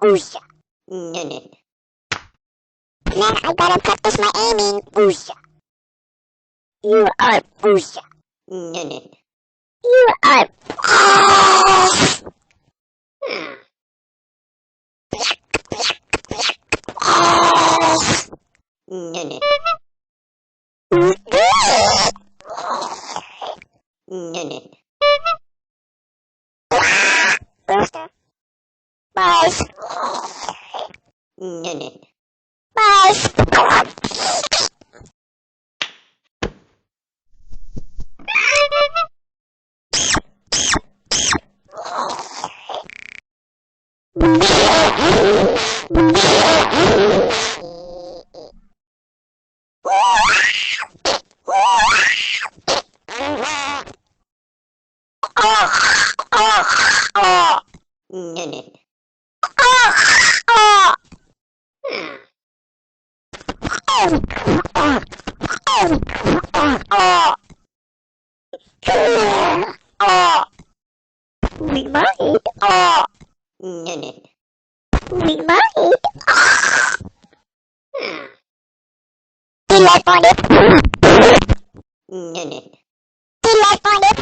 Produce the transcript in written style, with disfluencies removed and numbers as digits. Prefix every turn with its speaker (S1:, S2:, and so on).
S1: Oosh. No, no. Man, I gotta practice my aiming. Oosh. You are oosh. No, no. You are. No, no. No, no. Rooster. Buzz. No, no. Buzz. No, no. We might. No, no. We might. Telepon it. No, no. Telepon it.